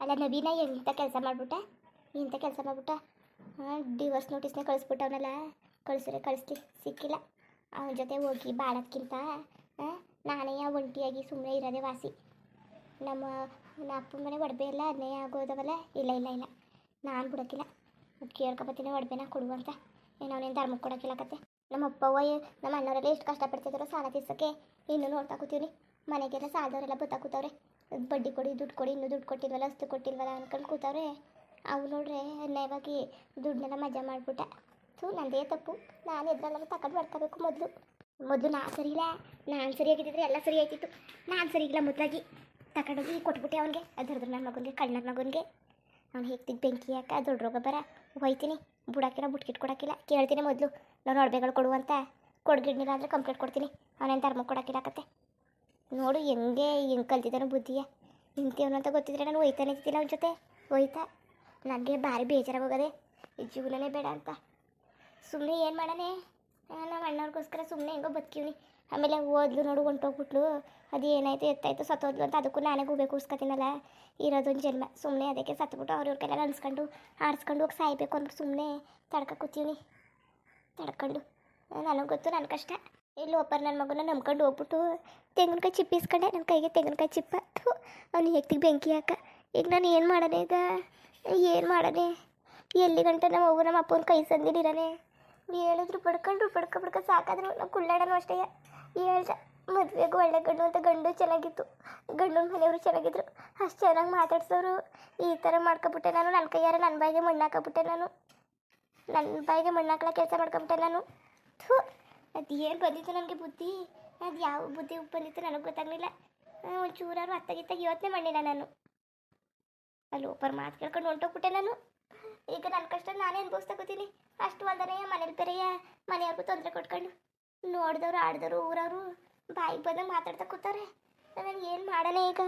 ಅಲ್ಲ ನವೀನ ಎಂಥ ಕೆಲಸ ಮಾಡ್ಬಿಟ್ಟ, ಎಂಥ ಕೆಲಸ ಮಾಡ್ಬಿಟ್ಟ. ಡಿವೋರ್ಸ್ ನೋಟಿಸ್ನೇ ಕಳಿಸ್ಬಿಟ್ಟವನಲ್ಲ. ಕಳಿಸ್ರೆ ಕಳಿಸ್ಲಿ, ಸಿಕ್ಕಿಲ್ಲ. ಅವನ ಜೊತೆ ಹೋಗಿ ಬಾಳೋದ್ಕಿಂತ ನಾನೇ ಒಂಟಿಯಾಗಿ ಸುಮ್ಮನೆ ಇರೋದೇ ವಾಸಿ. ನಮ್ಮ ಅಪ್ಪನ ಮನೆ ಒಡವೆ ಎಲ್ಲ ಅನ್ಯಾಯ ಆಗೋದವಲ್ಲ. ಇಲ್ಲ ಇಲ್ಲ ಇಲ್ಲ, ನಾನು ಬಿಡೋಕ್ಕಿಲ್ಲ. ಕೇಳ್ಕೊಬತ್ತೀನಿ ಒಡವೆನ ಕೊಡುವಂತ. ಏನು ಅವನೇನು ಧರ್ಮಕ್ಕೆ ಕೊಡೋಕ್ಕಿಲ್ಲ ಕತೆ. ನಮ್ಮ ಅಪ್ಪವ್ವ ನಮ್ಮ ಅಣ್ಣವರೆಲ್ಲ ಎಷ್ಟು ಕಷ್ಟಪಡ್ತಿದ್ರು ಸಾಲ ತೀರ್ಸೋಕ್ಕೆ. ಇನ್ನೂ ನೋಡ್ತಾ ಕೂತೀವಿ. ಮನೆಗೆಲ್ಲ ಸಾಲದವರೆಲ್ಲ ಬತ್ತಾ ಕೂತವ್ರೆ. ಬಡ್ಡಿ ಕೊಡಿ, ದುಡ್ಡು ಕೊಡಿ, ಇನ್ನೂ ದುಡ್ಡು ಕೊಟ್ಟಿಲ್ವಲ್ಲ, ಅಷ್ಟು ಕೊಟ್ಟಿಲ್ವಲ್ಲ ಅನ್ಕೊಂಡು ಕೂತವ್ರೆ. ಅವು ನೋಡ್ರೆ ಅನ್ಯಾಯವಾಗಿ ದುಡ್ಡನ್ನೆಲ್ಲ ಮಜಾ ಮಾಡಿಬಿಟ್ಟ. ನಂದೇ ತಪ್ಪು. ನಾನು ಎದ್ರಲ್ಲ ತಗೊಂಡು ಮಾಡ್ಕೋಬೇಕು. ಮೊದಲು ನಾನು ಸರಿ ಇಲ್ಲ. ನಾನು ಸರಿಯಾಗಿದ್ದಿದ್ರೆ ಎಲ್ಲ ಸರಿ ಆಯ್ತಿತ್ತು. ನಾನು ಸರಿ ಇಲ್ಲ. ಮೊದಲಾಗಿ ತಗೊಂಡೋಗಿ ಕೊಟ್ಬಿಟ್ಟೆ ಅವನಿಗೆ. ಅದರದ್ರ ನನ್ನ ಮಗನಿಗೆ, ಕಳ್ಳನ ಮಗನಿಗೆ. ಅವ್ನು ಹೇಗ್ತಿಗೆ ಬೆಂಕಿ ಹಾಕ ದೊಡ್ಡ ರೋಗ ಬರ ಹೋಯ್ತೀನಿ. ಬುಡಾಕಿಲ್ಲ, ಬುಟ್ಕಿಟ್ ಕೊಡೋಕ್ಕಿಲ್ಲ. ಕೇಳ್ತೀನಿ ಮೊದಲು ನಾನು ಒಡವೆಗಳು ಕೊಡುವಂತ. ಕೊಡ್ಗಿಡ್ನಿಲ್ಲ ಅಂದರೆ ಕಂಪ್ಲೇಂಟ್ ಕೊಡ್ತೀನಿ. ಅವನೇನು ಧರ್ಮ ಕೊಡೋಕ್ಕಿಲ್ಲಕತ್ತೆ. ನೋಡು ಹೆಂಗೆ ಕಲ್ತಿದ್ದಾನೋ ಬುದ್ಧಿಯ. ಇಂಥವನು ಅಂತ ಗೊತ್ತಿದ್ರೆ ನಾನು ಒಯ್ತಾನೆ ಇರ್ತಿಲ್ಲ ಅವನ ಜೊತೆ. ಒಯ್ತಾ ನನಗೆ ಭಾರಿ ಬೇಜಾರಾಗೋಗದೆ. ಈ ಜೀವನನೇ ಬೇಡ ಅಂತ ಸುಮ್ಮನೆ ಏನು ಮಾಡಾನೆ. ನಮ್ಮ ಅಣ್ಣವ್ರಿಗೋಸ್ಕರ ಸುಮ್ಮನೆ ಹೆಂಗೋ ಬದುಕಿವ್ನಿ. ಆಮೇಲೆ ಓದ್ಲು ನೋಡು ಹೊಂಟೋಗ್ಬಿಟ್ಲು. ಅದು ಏನಾಯ್ತು ಎತ್ತಾಯ್ತು ಸತ್ತೋದ್ಲು ಅಂತ ಅದಕ್ಕೂ ನಾನೇ ಗೂಬೆ ಕೂರ್ಸ್ಕೊತೀನಲ್ಲ. ಇರೋದೊಂದು ಜನ್ಮ. ಸುಮ್ಮನೆ ಅದಕ್ಕೆ ಸತ್ಬಿಟ್ಟು ಅವ್ರವ್ರಿಗೆಲ್ಲ ಅನ್ಸ್ಕೊಂಡು ಆಡಿಸ್ಕೊಂಡು ಹೋಗಿ ಸಾಯ್ಬೇಕು ಅಂದ್ಬಿಟ್ಟು ಸುಮ್ಮನೆ ಕೂತೀವ್ನಿ. ತಡ್ಕೊಂಡು ನನಗೆ ಗೊತ್ತು ನನ್ನ ಕಷ್ಟ. ಇಲ್ಲಿ ಒಬ್ಬರು ನನ್ನ ಮಗನ ನಂಬ್ಕೊಂಡು ಹೋಗ್ಬಿಟ್ಟು ತೆಂಗಿನಕಾಯಿ ಚಿಪ್ಪು ಇಸ್ಕೊಂಡೆ. ನನ್ನ ಕೈಗೆ ತೆಂಗಿನಕಾಯಿ ಚಿಪ್ಪ. ಅವ್ನು ಹೆಕ್ತಿಗೆ ಬೆಂಕಿ ಹಾಕ. ಈಗ ನಾನು ಏನು ಮಾಡಾನೆ? ಈಗ ಏನು ಮಾಡಾನೆ? ಎಲ್ಲಿ ಗಂಟೆ ನಮ್ಮ ಅವ್ವ ನಮ್ಮ ಅಪ್ಪನ ಕೈ ಸಂದಿಲಿರಾನೆ. ಹೇಳಿದ್ರು ಬಡ್ಕೊಂಡು ಸಾಕಾದ್ರು. ನಾವು ಕುಳ್ಳಾಡನೂ ಅಷ್ಟೇ. ಹೇಳ್ದ ಮದುವೆಗೂ ಒಳ್ಳೆ ಗಂಡು ಅಂತ. ಗಂಡು ಚೆನ್ನಾಗಿತ್ತು, ಗಂಡನ ಮನೆಯವರು ಚೆನ್ನಾಗಿದ್ರು. ಅಷ್ಟು ಚೆನ್ನಾಗಿ ಮಾತಾಡ್ಸೋರು. ಈ ಥರ ಮಾಡ್ಕೊಬಿಟ್ಟೆ ನಾನು. ನನ್ನ ಕೈಯಾರ ನನ್ನ ಬಾಯಿಗೆ ಮಣ್ಣು ಹಾಕೊಬಿಟ್ಟೆ ನಾನು. ನನ್ನ ಬಾಯಿಗೆ ಮಣ್ಣು ಹಾಕ್ಲ ಕೆಲಸ ಮಾಡ್ಕೊಬಿಟ್ಟೆ ನಾನು. ಅದು ಏನು ಬಂದಿತ್ತು ನನಗೆ ಬುದ್ಧಿ. ಅದು ಯಾವ ಬುದ್ಧಿ ಬಂದಿತ್ತು ನನಗೆ ಗೊತ್ತಾಗಲಿಲ್ಲ. ಒಂಚೂರಾರು ಅತ್ತಾಗಿತ್ತಾಗಿ ಯೋಚನೆ ಮಾಡಿಲ್ಲ ನಾನು. ಅಲ್ಲಿ ಒಬ್ಬರು ಮಾತು ಕೇಳ್ಕೊಂಡು ಹೊಂಟೋಗ್ಬಿಟ್ಟೆ ನಾನು. ಈಗ ನನ್ನ ಕಷ್ಟ ನಾನೇ ಅನುಭವಿಸ್ತಾ ಕೂತೀನಿ. ಅಷ್ಟು ಒಂದನೇ ಮನೇಲಿ ಬೇರೆಯ ಮನೆಯವ್ರಿಗೂ ತೊಂದರೆ ಕೊಟ್ಕೊಂಡು ನೋಡಿದವರು ಆಡಿದವರು ಊರವರು ಬಾಯಿಗೆ ಬಂದಂಗೆ ಮಾತಾಡ್ತಾ ಕೂತಾರೆ. ನಾನು ಏನು ಮಾಡೋಣ ಈಗ?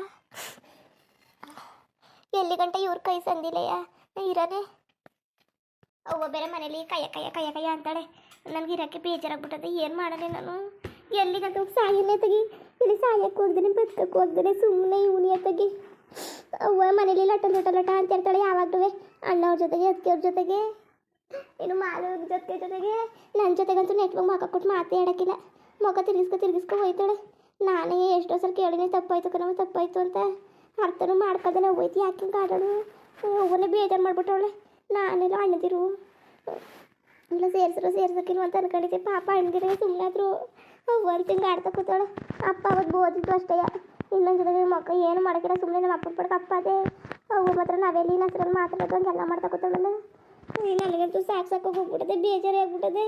ಎಲ್ಲಿ ಗಂಟೆ ಇವ್ರ ಕೈ ಸಂದಿಲೆಯ ಇರೋದೆ. ಅವ್ವ ಬೇರೆ ಮನೇಲಿ ಕಯ್ಯ ಅಂತಾಳೆ. ನನಗೆ ಇರೋಕ್ಕೆ ಬೇಜಾರಾಗ್ಬಿಟ್ಟದೆ. ಏನು ಮಾಡೋಣ ನಾನು? ಎಲ್ಲಿಗಂತ ಹೋಗಿ ಸಾಯನ್ನೇ ತೆಗಿ. ಇಲ್ಲಿ ಸಾಯಕ್ಕೆ ಹೋಗ್ದೇನೆ, ಬದುಕಕ್ಕೆ ಹೋಗ್ದೇನೆ, ಸುಮ್ಮನೆ ಇವನಿಯ ತೆಗಿ. ಅವ್ವ ಮನೇಲಿ ಲಟ ಅಂತ ಇರ್ತಾಳೆ ಯಾವಾಗಲೂ. ಅಣ್ಣವ್ರ ಜೊತೆಗೆ, ಅದಕ್ಕೆವ್ರ ಜೊತೆಗೆ, ಇನ್ನು ಮಾಲವ್ರ ಜೊತೆಗೆ. ನನ್ನ ಜೊತೆಗಂತೂ ನೆಟ್ವರ್ಕ್ ಮುಖ ಕೊಟ್ಟು ಮಾತೇ ಆಡೋಕ್ಕಿಲ್ಲ. ಮುಖ ತಿರ್ಗಿಸ್ಕೊ ಹೋಯ್ತಾಳೆ. ನಾನೇ ಎಷ್ಟೋ ಸಲ ಕೇಳಿದ್ರೆ ತಪ್ಪಾಯ್ತು ಅಂತ ಅರ್ಥನೂ ಮಾಡ್ಕೊಳ್ದೇನೆ ಹೋಯ್ತು. ಯಾಕೆ ಆಡೋಳು? ಅವನ್ನೇ ಬೇಜಾರು ಮಾಡ್ಬಿಟ್ಟವಳೆ. ನಾನೆಲ್ಲ ಅಣ್ಣದಿರು ಇಲ್ಲ ಸೇರ್ಸೋಕ್ಕಿಲ್ವ ಅಂತ ಅನ್ಕೊಂಡಿದ್ದೆ. ಪಾಪ ಅಣ್ಣದಿರ ಸುಮ್ಮನಾದ್ರು. ಒಂದು ತಿಂಗಳು ಆಡ್ತಾ ಕೂತಾಳೆ. ಅಪ್ಪ ಅವತ್ತು ಓದಿದ್ದು ಅಷ್ಟೇ. ಇನ್ನೊಂದು ಜೊತೆಗೆ ಮಕ್ಕ ಏನು ಮಾಡೋಕ್ಕಿಲ್ಲ. ಸುಮ್ಮನೆ ನಮ್ಮ ಅಪ್ಪನ ಪಡ್ಕ ಅಪ್ಪ ಅದೇ. ಅವು ಮಾತ್ರ ನಾವೆಲ್ಲಿ ಹೆಸರಲ್ಲಿ ಮಾತಾಡೋದು ಹಂಗೆಲ್ಲ ಮಾಡ್ತಾ ಕೂತಾಳಲ್ಲ. ನನಗಂತೂ ಸಾಕು ಹೋಗ್ಬಿಟ್ಟದೆ. ಬೇಜಾರೇ ಆಗ್ಬಿಟ್ಟದೆ.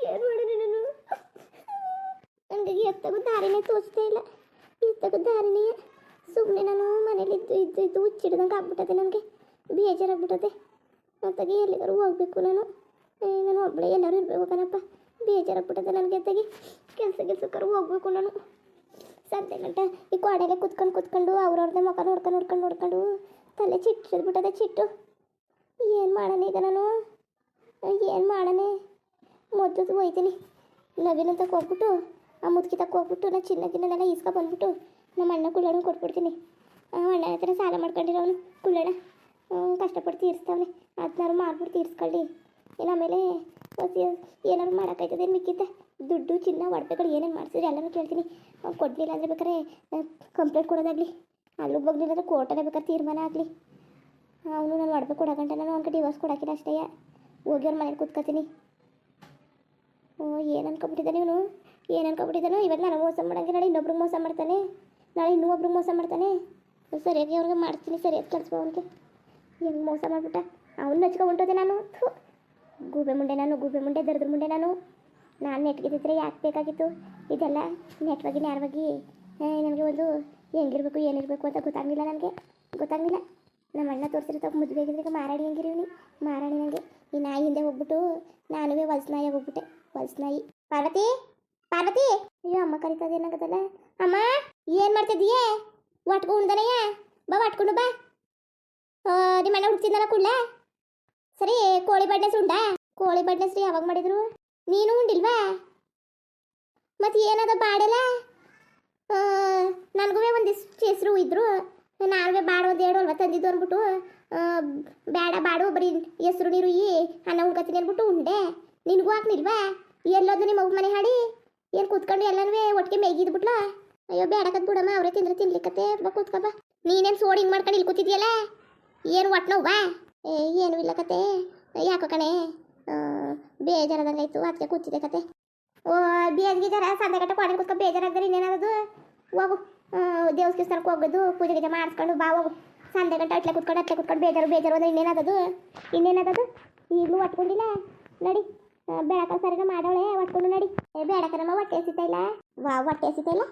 ಏನು ಮಾಡಿದೆ ನಾನು? ನನಗೆ ಎತ್ತಗೂ ದಾರಿನೇ ತೋಚ್ತಾ ಇಲ್ಲ. ಎತ್ತಗೂ ದಾರಿನೇ. ಸುಮ್ಮನೆ ನಾನು ಮನೇಲಿ ಇದ್ದು ಹುಚ್ಚಿಡ್ದಂಗೆ ಆಗ್ಬಿಟ್ಟದೆ. ನನಗೆ ಬೇಜಾರಾಗ್ಬಿಟ್ಟದೆ. ಮತ್ತಾಗಿ ಎಲ್ಲಿಗಾರು ಹೋಗ್ಬೇಕು ನಾನು ಒಬ್ಬಳೇ. ಎಲ್ಲರೂ ಇರಬೇಕು ಕಣಪ್ಪ. ಬೇಜಾರಾಗ್ಬಿಟ್ಟದೆ ನನಗೆ. ಎತ್ತಾಗಿ ಕೆಲಸಕ್ಕಾರು ಹೋಗ್ಬೇಕು ನಾನು. ಸಂತೆ ಗಂಟೆ ಈ ಕೋಡೆಲೆ ಕುತ್ಕೊಂಡು ಅವ್ರವ್ರದ್ದೇ ಮುಖ ನೋಡ್ಕೊಂಡು ತಲೆ ಚಿಟ್ಟಿದ್ಬಿಟ್ಟದೆ. ಚಿಟ್ಟು ಏನು ಮಾಡೋಣ ಈಗ ನಾನು? ಏನು ಮಾಡೋಣ? ಮೊದಲು ಹೋಯ್ತೀನಿ ನವೀನ ತಕ್ಕ ಹೋಗ್ಬಿಟ್ಟು, ಆ ಮುದುಕಿ ತಕ್ಕ ಹೋಗ್ಬಿಟ್ಟು ನಾನು ಚಿನ್ನನೆಲ್ಲ ಈಸ್ಕೊಬಂದ್ಬಿಟ್ಟು ನಮ್ಮ ಅಣ್ಣ ಕುಳ್ಳಣ್ಣ ಕೊಟ್ಬಿಡ್ತೀನಿ. ಅಣ್ಣ ಹತ್ರ ಸಾಲ ಮಾಡ್ಕೊಂಡಿರೋನು ಕುಳ್ಳಣ್ಣ ಕಷ್ಟಪಟ್ಟು ತೀರಿಸ್ತಾವನೆ. ಅದನ್ನಾರು ಮಾಡ್ಬಿಟ್ಟು ತೀರಿಸ್ಕೊಳ್ಳಿ. ಇನ್ನು ಆಮೇಲೆ ಏನಾದ್ರು ಮಾಡೋಕ್ಕಾಯ್ತದೆ ಮಿಕ್ಕಿದ್ದ ದುಡ್ಡು ಚಿನ್ನ ಒಡವೆಗಳು ಏನೇನು ಮಾಡಿಸಿದ್ರೆ ಎಲ್ಲನೂ ಕೇಳ್ತೀನಿ. ಕೊಡಲಿಲ್ಲ ಅಂದರೆ ಬೇಕಾದ್ರೆ ಕಂಪ್ಲೇಂಟ್ ಕೊಡೋದಾಗಲಿ, ಅಲ್ಲಿಗೆ ಹೋಗ್ಲಿಲ್ಲ ಅಂದರೆ ಕೋರ್ಟಲ್ಲೇ ಬೇಕಾದ್ರೆ ತೀರ್ಮಾನ ಆಗಲಿ. ಅವನು ನಾನು ಒಡವೆ ಕೊಡೋಗಂಟ ನಾನು ಅವ್ನಿಗೆ ಡಿವೋರ್ಸ್ ಕೊಡೋಕ್ಕಿಲ್ಲ ಅಷ್ಟೇ. ಹೋಗಿ ಅವ್ರ ಮನೇಲಿ ಕೂತ್ಕೊತೀನಿ. ಏನು ಅನ್ಕೊಬಿಟ್ಟಿದ್ದಾನೆ ಇವನು? ಇವಾಗ ನಾನು ಮೋಸ ಮಾಡೋಂಗೆ ನಾಳೆ ಇನ್ನೊಬ್ರಿಗೆ ಮೋಸ ಮಾಡ್ತಾನೆ. ನಾಳೆ ಇನ್ನೂ ಒಬ್ರಿಗೆ ಮೋಸ ಮಾಡ್ತಾನೆ. ಸರಿಯಾಗಿ ಅವ್ರಿಗೆ ಮಾಡ್ತೀನಿ. ಸರಿಯಾಗಿ ಕಳಿಸ್ಬೋ ಅವನಿಗೆ. ಹೆಂಗೆ ಮೋಸ ಮಾಡಿಬಿಟ್ಟ. ಅವ್ನು ನಚ್ಕೊಂಡ್ಬಿಟ್ಟೋದೆ ನಾನು. ಗೂಬೆ ಮುಂಡೆ ದರ್ದ್ರ ಮುಂಡೆ ನಾನು ನೆಟ್ಗಿದ್ದಿದ್ರೆ ಯಾಕೆ ಬೇಕಾಗಿತ್ತು ಇದೆಲ್ಲ? ನೇರವಾಗಿ ನನಗೆ ಒಂದು ಹೆಂಗಿರ್ಬೇಕು ಏನಿರಬೇಕು ಅಂತ ಗೊತ್ತಾಗಲಿಲ್ಲ. ನಮ್ಮ ಅಣ್ಣ ತೋರಿಸಿರೋ ಮದುವೆ ಆಗಿದ್ರೆ ಮಾರಾಣಿ ಹೆಂಗಿರೀವಿ ಮಾರಾಣಿ. ನನಗೆ ಈ ನಾಯಿ ಹಿಂದೆ ಹೋಗ್ಬಿಟ್ಟು ನಾನುವೇ ಹೊಲ್ಸ್ನಾಯಿ ಹೋಗ್ಬಿಟ್ಟೆ. ಹೊಲ್ಸ್ನಾಯಿ. ಪಾರ್ವತಿ ಅಯ್ಯೋ ಅಮ್ಮ ಕರಿತದೆ ಏನಾಗತ್ತಲ್ಲ. ಅಮ್ಮ ಏನು ಮಾಡ್ತಿದ್ದೀಯೇ? ಒಟ್ಕೊ ಉಣ್ದನೆಯ ಬಾ, ಒಟ್ಕೊಂಡು ಬಾ. ನಿಮ್ಮ ಅಣ್ಣ ಹುಡ್ತಿದ್ದಲ್ಲ ಕುಳ್ಳ. ಸರಿ, ಕೋಳಿ ಬಡ್ನೆಸ್ ಯಾವಾಗ ಮಾಡಿದ್ರು? ನೀನು ಉಂಡಿಲ್ವಾ? ಮತ್ತೆ ಏನದ ಬಾಡೆಲ್ಲ ನನಗೂ ಒಂದಿಷ್ಟು ಹೆಸರು ಇದ್ರು ನಾವೇ ಬಾಡ ಒಂದು ಎರಡು ಅಲ್ವ ತಂದಿದ್ದು ಅಂದ್ಬಿಟ್ಟು ಆ, ಬೇಡ ಬಾಡು ಬರೀ ಹೆಸರು ನೀರು ಈ ಅನ್ನ ಉಣ್ಕತೀನಿ ಅಂದ್ಬಿಟ್ಟು ಉಂಡೆ ನಿನಗೂ ಹಾಕ್ನಿಲ್ವಾ ಎಲ್ಲೋದು ನಿಮ್ಮ ಅವ್ವ ಮನೆ ಹಾಡಿ ಏನು ಕೂತ್ಕೊಂಡು ಎಲ್ಲನೂ ಒಟ್ಟಿಗೆ ಮೇಗಿದ್ಬಿಟ್ಲ ಅಯ್ಯೋ ಬೇಡಕತ್ ಬಿಡಮ್ಮ ಅವರೇ ತಿಂದ್ರೆ ತಿನ್ಲಿಕ್ಕತ್ತೆ ಬಾ ಕೂತ್ಕೊ ಬಾ ನೀನೇನು ಸೋಡಿ ಹಿಂಗೆ ಮಾಡ್ಕೊಂಡು ಇಲ್ಲಿ ಕೂತಿದ್ಯಲ್ಲ ಏನು ಒಟ್ಟು ನೋವಾ ಏ ಏನೂ ಇಲ್ಲ ಕತೆ ಯಾಕೋ ಕಣೆ ಬೇಜಾರದಂಗಾಯ್ತು ಅದಕ್ಕೆ ಕೂತಿದ್ದೆ ಕತೆ ಓ ಬೇಜಾರ ಸಂದಗಟ್ಟ ಕ್ವಾಡಲ್ ಕೂತ್ಕೊ ಬೇಜಾರಾಗ್ದರೆ ಇನ್ನೇನಾಗೋದು ಹೋಗು ದೇವಸ್ಥಾನಕ್ಕೆ ಹೋಗೋದು ಪೂಜೆ ಗೀಜೆ ಮಾಡಿಸ್ಕೊಂಡು ಬಾ ಹೋಗು ಸಂದೆ ಗಂಟೆ ಅಟ್ಲೆ ಕುತ್ಕೊಂಡು ಬೇಜಾರು ಅಂದ್ರೆ ಇನ್ನೇನದದು ಈಗಲೂ ಒಟ್ಕೊಂಡಿಲ್ಲ ನಡಿ ಬೆಳಕ ಸರಿನ ಮಾಡೋಳೆ ಒಟ್ಕೊಂಡು ನಡಿ ಏ ಬೇಡಕನಮ್ಮ ಹೊಟ್ಟೆ ಹಸಿತಾ ಇಲ್ಲ ವಾ ಹೊಟ್ಟೆ ಹಸಿತಾ ಇಲ್ಲ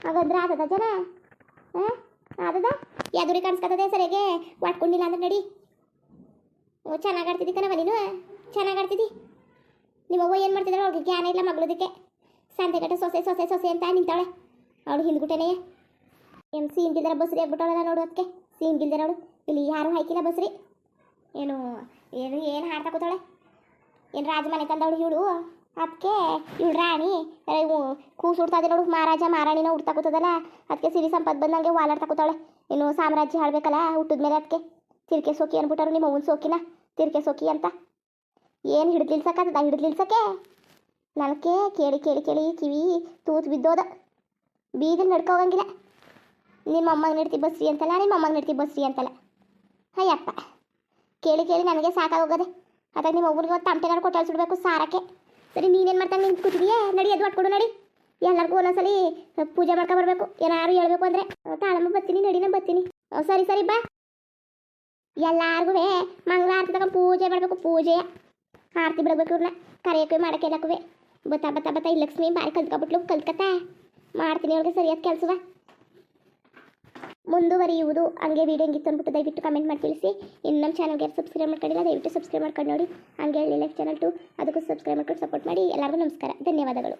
ಹಾಗಾದ್ರೆ ಆದದ ಜನ ಹಾಂ ಆದದ ಯಾವ್ದು ಕಾಣಿಸ್ಕೊತದೆ ಸರಿಯಾಗೆ ಒಟ್ಕೊಂಡಿಲ್ಲ ಅಂದ್ರೆ ನಡಿ ಓ ಚೆನ್ನಾಗಿ ಆಡ್ತಿದ್ದಿ ಕಣವ ನೀನು ಚೆನ್ನಾಗಿ ಆಡ್ತಿದ್ದಿ ನಿಮ್ಮವ್ವ ಏನು ಮಾಡ್ತಿದ್ದಾಳೆ ಅವ್ಳಿಗೆ ಜ್ಞಾನ ಇಲ್ಲ ಮಗಳದಕ್ಕೆ ಸಂತೆ ಗಂಟೆ ಸೊಸೆ ಅಂತ ನಿಂತಾಳೆ ಅವಳು ಹಿಂದ್ಗುಟ್ಟೆನೇ ಸೀನ್ ಗಿಲ್ದಾರ ಬಸ್ರಿ ಆಗ್ಬಿಟ್ಟವಳ ನೋಡು ಅದಕ್ಕೆ ಸೀನ್ ಗಿಲ್ದಾರ ಅವಳು ಇಲ್ಲಿ ಯಾರು ಹಾಕಿಲ್ಲ ಬಸ್ರಿ ಏನು ಹಾಡ್ತಾ ಕೂತಾಳೆ ಏನು ರಾಜ ಮನೆ ತಂದವಳು ಇವಳು ಅದಕ್ಕೆ ಇವಳು ರಾಣಿ ಕೂಸು ಉಡ್ತಾಯಿದೆ ನೋಡು ಮಹಾರಾಣಿನ ಉಡ್ತಾ ಕೂತದಲ್ಲ ಅದಕ್ಕೆ ಸಿರಿ ಸಂಪತ್ತು ಬಂದಂಗೆ ವಾಲಾಡ್ತಾ ಕೂತಾಳೆ ಇನ್ನು ಸಾಮ್ರಾಜ್ಯ ಹಾಡ್ಬೇಕಲ್ಲ ಹುಟ್ಟಿದ್ಮೇಲೆ ಅದಕ್ಕೆ ತಿರ್ಕೆ ಸೋಕಿ ಅಂದ್ಬಿಟ್ಟರು ನಿಮ್ಮ ಅವ್ವನ ಸೋಕಿನ ತಿರ್ಕೆ ಸೋಕಿ ಅಂತ ಏನು ಹಿಡಿದ್ಲಿಲ್ಸಕ್ಕೆ ನನಗೆ ಕೇಳಿ ಕಿವಿ ತೂತು ಬಿದ್ದೋದ ಬೀದಿಗೆ ನಡ್ಕೋಗಂಗಿಲ್ಲ ನಿಮ್ಮ ಅಮ್ಮಗೆ ನಡ್ತಿ ಬಸ್ರಿ ಅಂತಲ್ಲ ನಿಮ್ಮ ಅಮ್ಮಗೆ ನಡ್ತಿ ಬಸ್ರಿ ಅಂತಲ್ಲ ಅಯ್ಯಪ್ಪ ಕೇಳಿ ನನಗೆ ಸಾಕಾಗೋಗದೆ ಅದಾಗ ನಿಮ್ಮ ಒಬ್ಬರಿಗೆ ಒಂದು ತಮಟೆನಾರು ಕೊಟ್ಟಾಳ್ಸಿಡ್ಬೇಕು ಸಾರಕ್ಕೆ ಸರಿ ನೀನೇನು ಮಾಡ್ತಾನೆ ನಿಂತು ಕೂತಿದೀಯಾ ನಡಿ ಅದು ಹೊಟ್ಕೊಡು ನಡಿ ಎಲ್ಲರಿಗೂ ಒಂದೊಂದ್ಸಲಿ ಪೂಜೆ ಮಾಡ್ಕೊಬರ್ಬೇಕು ಏನಾರು ಹೇಳ್ಬೇಕು ಅಂದರೆ ತಾಳಮ್ಮ ಬರ್ತೀನಿ ನಡಿನ ಬರ್ತೀನಿ ಸರಿ ಬಾ ಎಲ್ಲಾರ್ಗೂ ಮಂಗಳ ಆರತಿ ತಗೊಂಡು ಪೂಜೆ ಮಾಡಬೇಕು ಪೂಜೆ ಆರತಿ ಬಿಡಬೇಕು ಇವ್ರನ್ನ ಕರೆಯೋಕೆ ಮಾಡೋಕೆ ಎಲ್ಲಕ್ಕೂ ಬತ್ತಾ ಈ ಲಕ್ಷ್ಮಿ ಬಾರಿ ಕಲ್ತ್ಕೊತಾ ಮಾಡ್ತೀನಿ ಅವ್ರಿಗೆ ಸರಿಯಾದ ಕೆಲಸವ ಮುಂದುವರಿಯುವುದು ಹಂಗೆ ವೀಡಿಯೋ ಹೆಂಗಿತ್ತು ಅಂದ್ಬಿಟ್ಟು ದಯವಿಟ್ಟು ಕಮೆಂಟ್ ಮಾಡಿ ತಿಳಿಸಿ ಇನ್ನು ನಮ್ಮ ಚಾನಲ್ಗೆ ಸಬ್ಸ್ಕ್ರೈಬ್ ಮಾಡ್ಕೊಂಡಿಲ್ಲ ದಯವಿಟ್ಟು ಸಬ್ಸ್ಕ್ರೈಬ್ ಮಾಡ್ಕೊಂಡು ನೋಡಿ ಹಂಗೆ ಹೇಳಿ ಲೈಕ್ ಚಾನಲ್ ಟು ಅದಕ್ಕೂ ಸಬ್ಸ್ಕ್ರೈಬ್ ಮಾಡ್ಕೊಂಡು ಸಪೋರ್ಟ್ ಮಾಡಿ ಎಲ್ಲರಿಗೂ ನಮಸ್ಕಾರ ಧನ್ಯವಾದಗಳು.